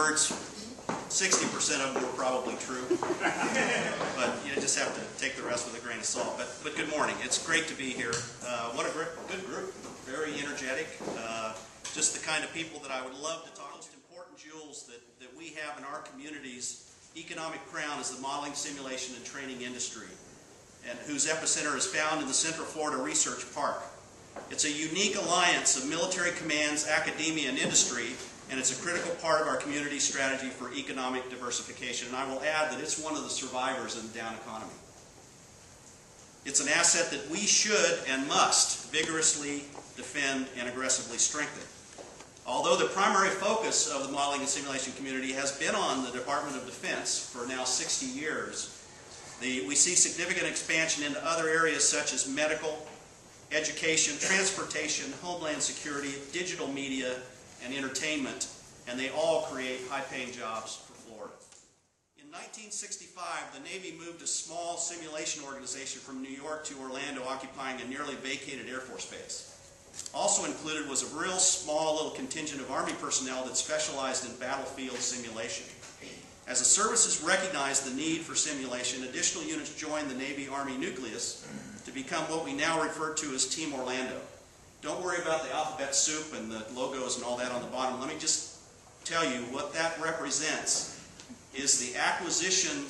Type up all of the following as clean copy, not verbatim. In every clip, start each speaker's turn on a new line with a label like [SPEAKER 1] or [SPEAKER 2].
[SPEAKER 1] words, 60% of them were probably true, but you just have to take the rest with a grain of salt. But good morning. It's great to be here. What a good group. Very energetic. Just the kind of people that I would love to talk to. Most important jewels that we have in our community's economic crown is the modeling, simulation, and training industry, and whose epicenter is found in the Central Florida Research Park. It's a unique alliance of military commands, academia, and industry, and it's a critical part of our community strategy for economic diversification. And I will add that it's one of the survivors in the down economy. It's an asset that we should and must vigorously defend and aggressively strengthen. Although the primary focus of the modeling and simulation community has been on the Department of Defense for now 60 years, we see significant expansion into other areas such as medical, education, transportation, homeland security, digital media, and entertainment, and they all create high-paying jobs for Florida. In 1965, the Navy moved a small simulation organization from New York to Orlando, occupying a nearly vacated Air Force base. Also included was a real small little contingent of Army personnel that specialized in battlefield simulation. As the services recognized the need for simulation, additional units joined the Navy-Army nucleus to become what we now refer to as Team Orlando. Don't worry about the alphabet soup and the logos and all that on the bottom. Let me just tell you what that represents is the acquisition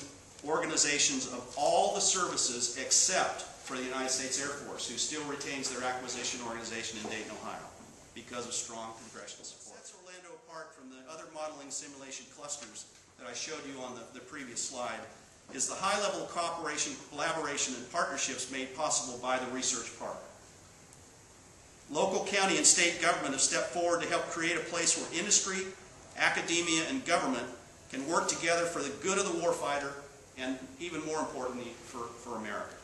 [SPEAKER 1] organizations of all the services except for the United States Air Force, who still retains their acquisition organization in Dayton, Ohio, because of strong congressional support. Sets Orlando apart from the other modeling simulation clusters that I showed you on the previous slide is the high level of cooperation, collaboration, and partnerships made possible by the research park. Local, county, and state government have stepped forward to help create a place where industry, academia, and government can work together for the good of the warfighter and, even more importantly, for America.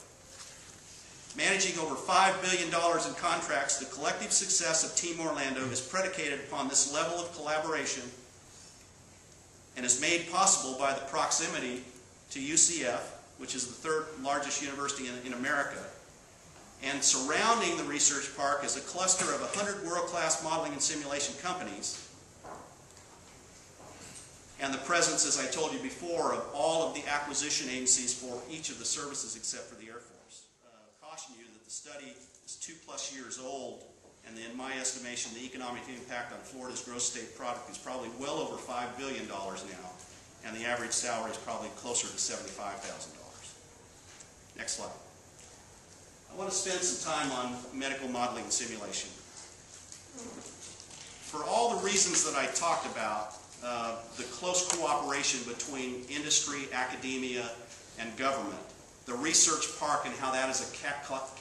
[SPEAKER 1] Managing over $5 billion in contracts, the collective success of Team Orlando is predicated upon this level of collaboration and is made possible by the proximity to UCF, which is the third largest university in America. And surrounding the research park is a cluster of 100 world-class modeling and simulation companies, and the presence, as I told you before, of all of the acquisition agencies for each of the services except for the Air Force. Caution you that the study is 2+ years old, and in my estimation, the economic impact on Florida's gross state product is probably well over $5 billion now, and the average salary is probably closer to $75,000. Next slide. I want to spend some time on medical modeling and simulation. For all the reasons that I talked about, the close cooperation between industry, academia, and government, the research park and how that is a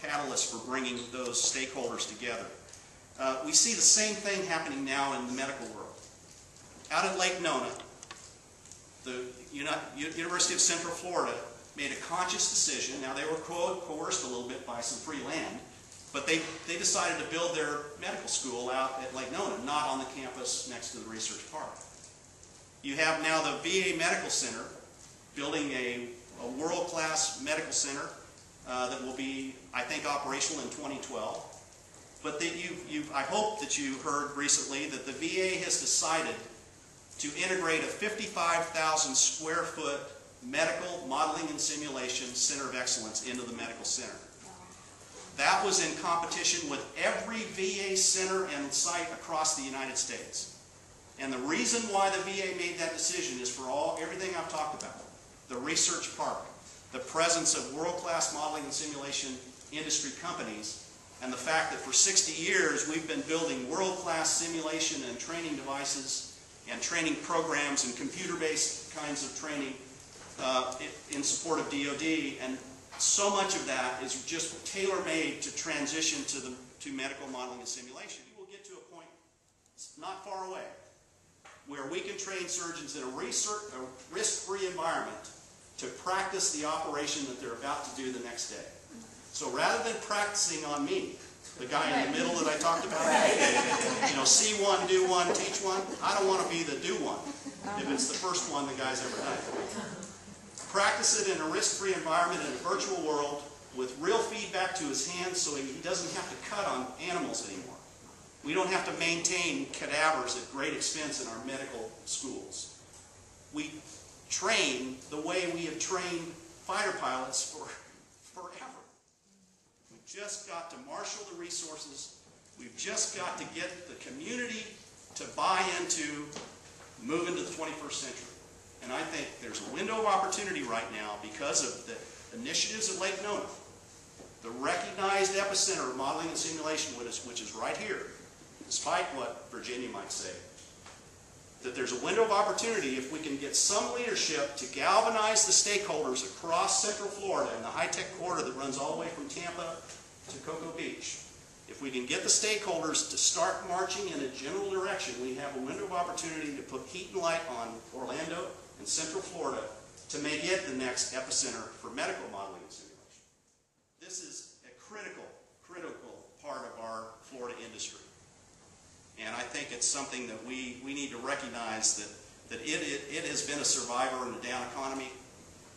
[SPEAKER 1] catalyst for bringing those stakeholders together. We see the same thing happening now in the medical world. Out at Lake Nona, the University of Central Florida made a conscious decision. Now they were coerced a little bit by some free land, but they decided to build their medical school out at Lake Nona, not on the campus next to the research park. You have now the VA Medical Center building a world-class medical center that will be, I think, operational in 2012. But I hope that you heard recently that the VA has decided to integrate a 55,000 square foot medical modeling and simulation center of excellence into the medical center. That was in competition with every VA center and site across the United States. And the reason why the VA made that decision is for everything I've talked about. The research park, the presence of world-class modeling and simulation industry companies, and the fact that for 60 years we've been building world-class simulation and training devices and training programs and computer-based kinds of training in support of DoD, and so much of that is just tailor-made to transition to medical modeling and simulation. We will get to a point not far away where we can train surgeons in a risk-free environment to practice the operation that they're about to do the next day. So rather than practicing on me, the guy in the middle that I talked about, see one, do one, teach one, I don't want to be the do one if it's the first one the guy's ever done. Practice it in a risk-free environment in a virtual world with real feedback to his hands so he doesn't have to cut on animals anymore. We don't have to maintain cadavers at great expense in our medical schools. we train the way we have trained fighter pilots forever. We've just got to marshal the resources. We've just got to get the community to buy into moving to the 21st century. And I think there's a window of opportunity right now because of the initiatives at Lake Nona, the recognized epicenter of modeling and simulation, which is right here, despite what Virginia might say, that there's a window of opportunity if we can get some leadership to galvanize the stakeholders across Central Florida and the high-tech corridor that runs all the way from Tampa to Cocoa Beach. If we can get the stakeholders to start marching in a general direction, we have a window of opportunity to put heat and light on Orlando and Central Florida to make it the next epicenter for medical modeling and simulation. This is a critical part of our Florida industry. And I think it's something that we need to recognize that it has been a survivor in a down economy.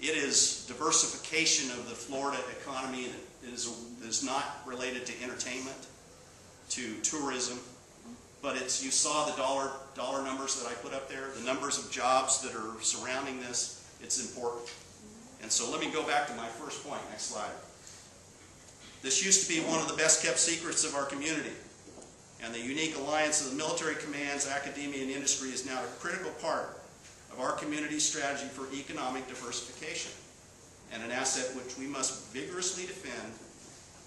[SPEAKER 1] It is diversification of the Florida economy, and it is not related to entertainment, to tourism, but you saw the dollar numbers that I put up there, the numbers of jobs that are surrounding this. It's important. And so let me go back to my first point. Next slide. This used to be one of the best kept secrets of our community. And the unique alliance of the military commands, academia, and industry is now a critical part of our community's strategy for economic diversification, and an asset which we must vigorously defend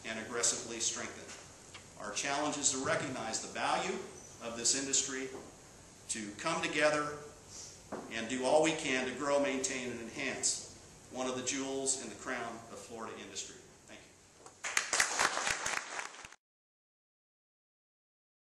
[SPEAKER 1] and aggressively strengthen. Our challenge is to recognize the value of this industry, to come together and do all we can to grow, maintain, and enhance one of the jewels in the crown of Florida industry.